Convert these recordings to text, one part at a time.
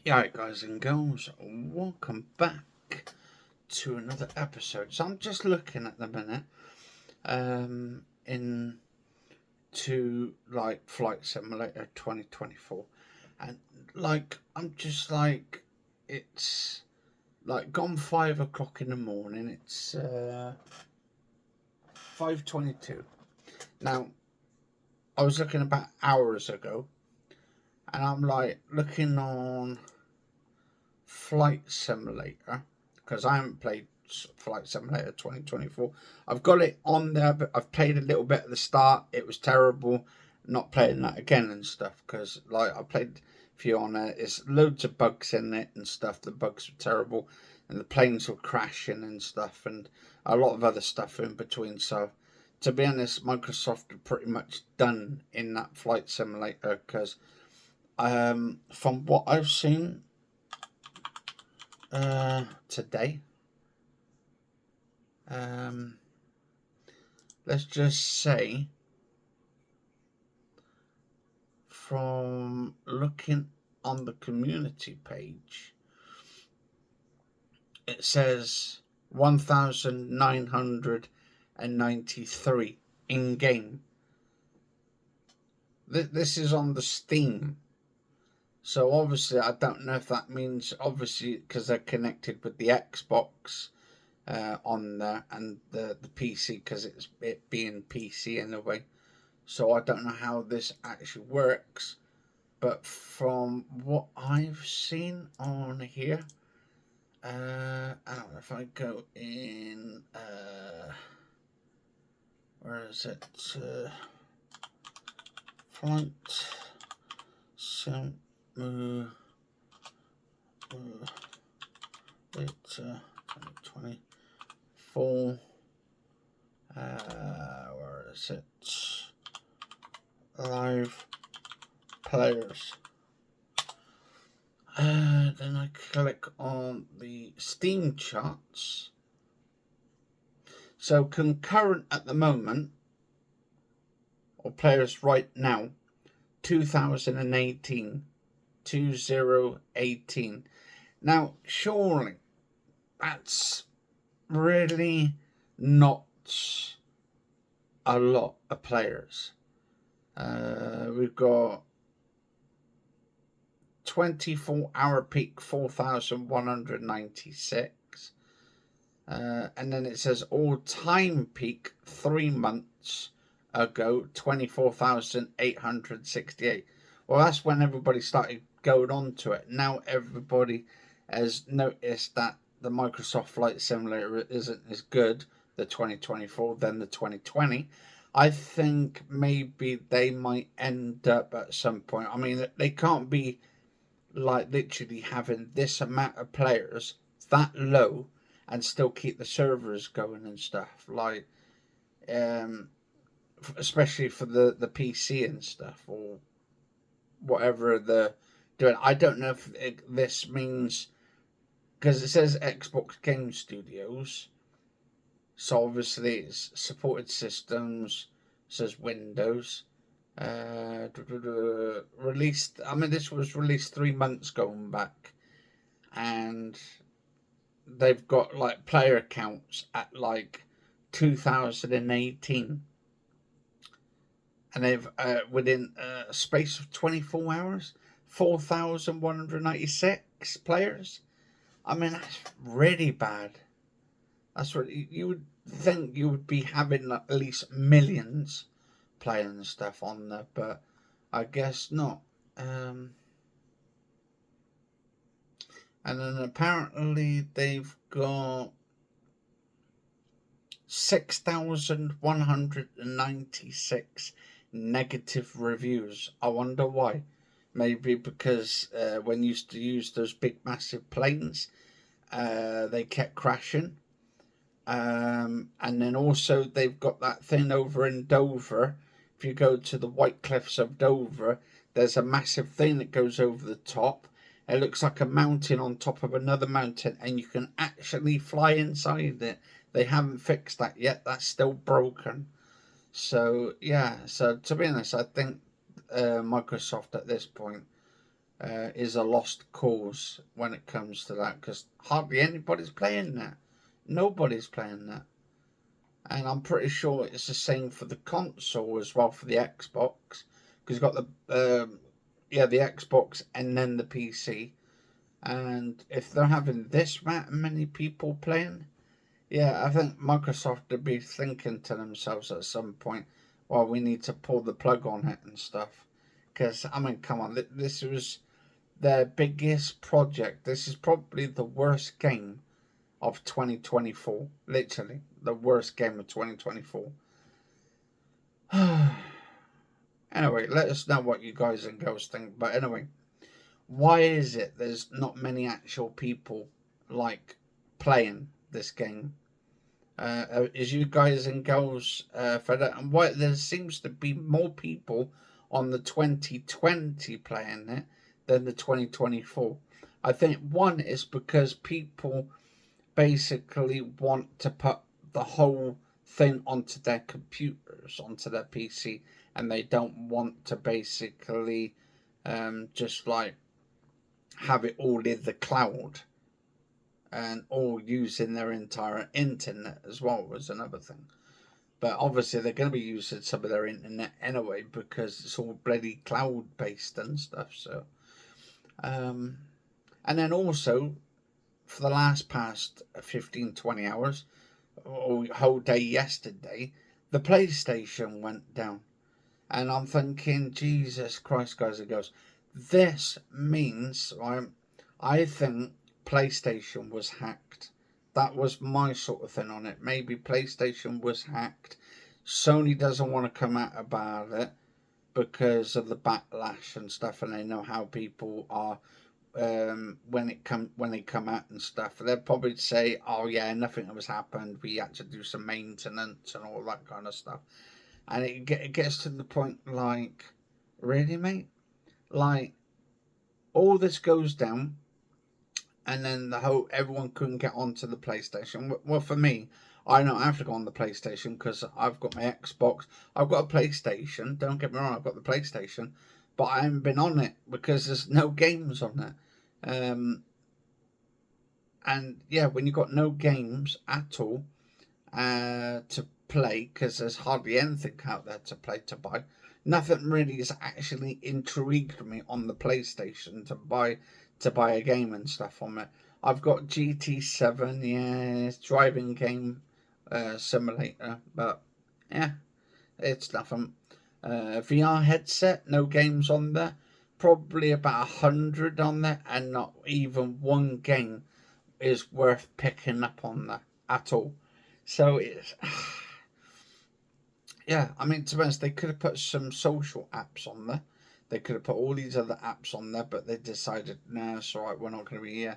Alright guys and girls, welcome back to another episode. So I'm just looking at the minute into like Flight Simulator 2024, and I'm just like, it's like gone 5 o'clock in the morning. It's 5:22. Now I was looking about hours ago, and I'm like looking on Flight Simulator, because I haven't played Flight Simulator 2024. I've got it on there, but I've played a little bit at the start. It was terrible. Not playing that again and stuff, because like I played a few on there. There's loads of bugs in it and stuff. The bugs were terrible, and the planes were crashing and stuff, and a lot of other stuff in between. So, to be honest, Microsoft are pretty much done in that Flight Simulator, because from what I've seen today, let's just say, from looking on the community page, it says 1993 in game. This is on the Steam. So obviously I don't know if that means, obviously because they're connected with the Xbox on there, and the PC, because it being PC in a way. So I don't know how this actually works, but from what I've seen on here, I don't know if I go in, where is it? Flight Simulator 2024. Where is it? Live players. Then I click on the Steam charts. So concurrent at the moment, or players right now, 2018. 2018. Now, surely that's really not a lot of players. We've got 24-hour peak 4,196, and then it says all-time peak 3 months ago 24,868. Well, that's when everybody started going on to it. Now everybody has noticed that the Microsoft Flight Simulator isn't as good, the 2024, than the 2020. I think maybe they might end up at some point. I mean, they can't be like literally having this amount of players that low and still keep the servers going and stuff. Like, especially for the PC and stuff, or whatever they're doing. I don't know if this means, because it says Xbox Game Studios, so obviously it's supported systems. It says Windows. Released. I mean, this was released 3 months going back, and they've got like player counts at like 2018, and they've within a space of 24 hours, 4,196 players. I mean, that's really bad. That's what you would think you would be having at least millions playing stuff on there, but I guess not. And then apparently they've got 6,196 negative reviews. I wonder why. Maybe because when you used to use those big massive planes, they kept crashing. And then also they've got that thing over in Dover. If you go to the White Cliffs of Dover, there's a massive thing that goes over the top. It looks like a mountain on top of another mountain, and you can actually fly inside it. They haven't fixed that yet. That's still broken. So yeah. So to be honest, I think Microsoft at this point is a lost cause when it comes to that, because hardly anybody's playing that. Nobody's playing that. And I'm pretty sure it's the same for the console as well, for the Xbox, because you've got the Xbox and then the PC. And if they're having this many people playing, yeah, I think Microsoft would be thinking to themselves at some point, well, we need to pull the plug on it and stuff. Because, I mean, come on, this was their biggest project. This is probably the worst game of 2024. Literally, the worst game of 2024. Anyway, let us know what you guys and girls think. But anyway, why is it there's not many actual people like playing this game? Is you guys and girls fed up? And why there seems to be more people on the 2020 playing it than the 2024? I think one is because people basically want to put the whole thing onto their computers, onto their PC, and they don't want to basically just like have it all in the cloud and all using their entire internet as well was another thing. But obviously they're going to be using some of their internet anyway because it's all bloody cloud based and stuff. So, and then also for the past 15-20 hours or whole day yesterday, the PlayStation went down, and I'm thinking, Jesus Christ, guys and girls, this means I think PlayStation was hacked. That was my sort of thing on it. Maybe PlayStation was hacked. Sony doesn't want to come out about it because of the backlash and stuff, and they know how people are when they come out and stuff. They'll probably say, "Oh yeah, nothing has happened. We had to do some maintenance and all that kind of stuff." And it gets to the point like, really, mate? Like, all this goes down, and then everyone couldn't get onto the PlayStation. Well, for me, I don't have to go on the PlayStation because I've got my Xbox. I've got a PlayStation. Don't get me wrong, I've got the PlayStation, but I haven't been on it because there's no games on it. And yeah, when you've got no games at all to play, because there's hardly anything out there to play, to buy, nothing really has actually intrigued me on the PlayStation to buy a game and stuff on it. I've got GT7, yeah, it's driving game simulator, but yeah, it's nothing. VR headset, no games on there. Probably about 100 on there, and not even one game is worth picking up on there at all. So it's yeah. I mean, to be honest, they could have put some social apps on there. They could have put all these other apps on there, but they decided, nah, it's all right. We're not going to be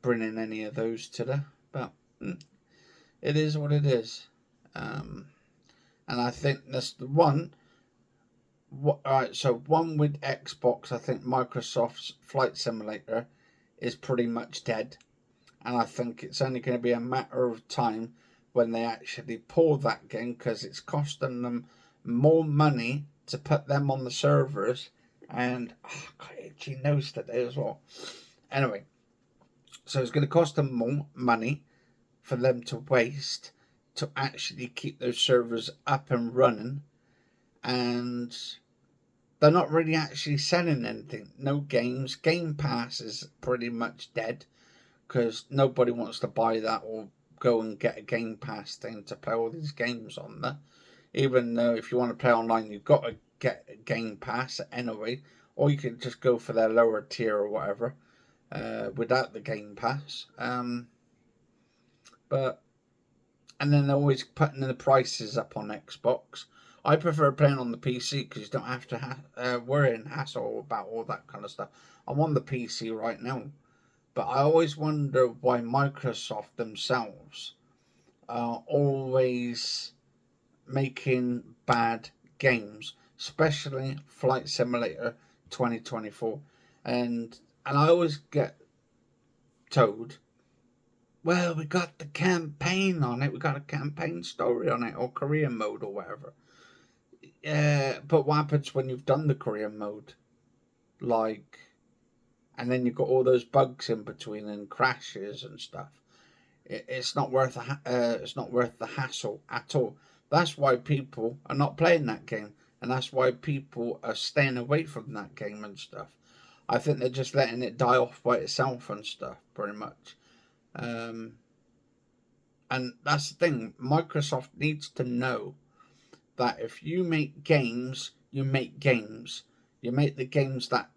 bringing any of those to there. But it is what it is. And I think that's the one. Alright, so one with Xbox, I think Microsoft's Flight Simulator is pretty much dead. And I think it's only going to be a matter of time when they actually pull that game, because it's costing them more money to put them on the servers. And God, itchy nose today as well. Anyway, so it's going to cost them more money for them to waste to actually keep those servers up and running, and they're not really actually selling anything. No games. Game Pass is pretty much dead because nobody wants to buy that or go and get a Game Pass thing to play all these games on there. Even though if you want to play online, you've got to get a Game Pass anyway, or you can just go for their lower tier or whatever without the Game Pass. But and then they're always putting the prices up on Xbox. I prefer playing on the PC because you don't have to worry and hassle about all that kind of stuff. I'm on the PC right now, but I always wonder why Microsoft themselves are always making bad games, especially Flight Simulator 2024. And I always get told, well, we got the campaign on it, we got a campaign story on it, or career mode or whatever. But what happens when you've done the career mode? Like, and then you've got all those bugs in between and crashes and stuff. It's not worth the hassle at all. That's why people are not playing that game, and that's why people are staying away from that game and stuff. I think they're just letting it die off by itself and stuff, pretty much. Um, and that's the thing. Microsoft needs to know that if you make games, you make games. You make the games that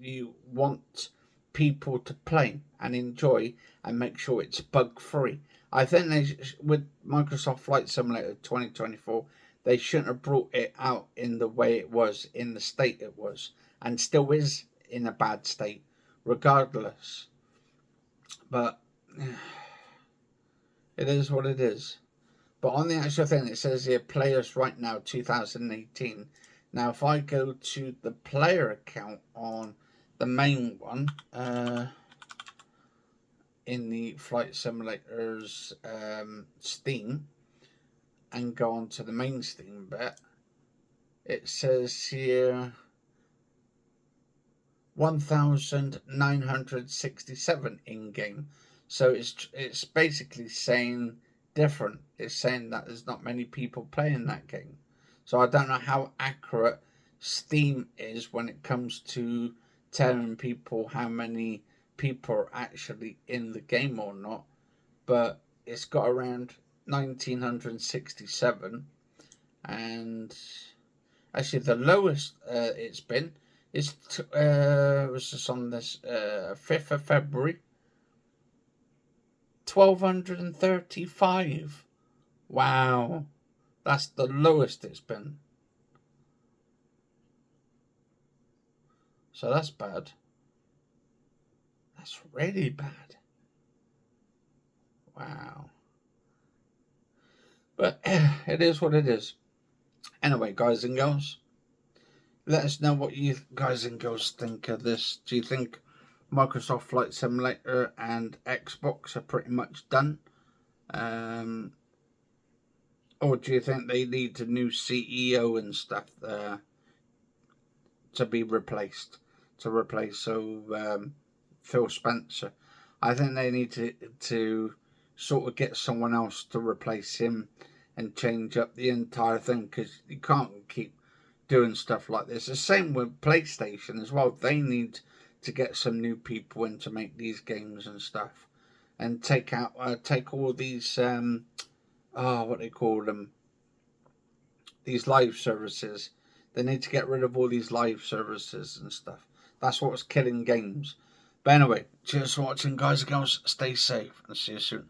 you want people to play and enjoy, and make sure it's bug free. I think with Microsoft Flight Simulator 2024, they shouldn't have brought it out in the way it was, in the state it was, and still is in a bad state, regardless. But it is what it is. But on the actual thing, it says here, players right now, 2018. Now, if I go to the player account on the main one, in the Flight Simulator's Steam, and go on to the main Steam bit, it says here 1,967 in-game. So it's basically saying different. It's saying that there's not many people playing that game. So I don't know how accurate Steam is when it comes to telling people how many people are actually in the game or not. But it's got around 1,967, and actually the lowest it's been is was just on this 5th of February, 1,235. Wow, that's the lowest it's been. So that's bad. That's really bad. Wow. But it is what it is. Anyway, guys and girls, let us know what you guys and girls think of this. Do you think Microsoft Flight Simulator and Xbox are pretty much done? Or do you think they need a new CEO and stuff to be replaced? To replace Phil Spencer? I think they need to sort of get someone else to replace him and change up the entire thing, because you can't keep doing stuff like this. The same with PlayStation as well. They need to get some new people in to make these games and stuff, and take all these what they call them, these live services. They need to get rid of all these live services and stuff. That's what's killing games. But anyway, cheers for watching, guys and girls. Stay safe and see you soon.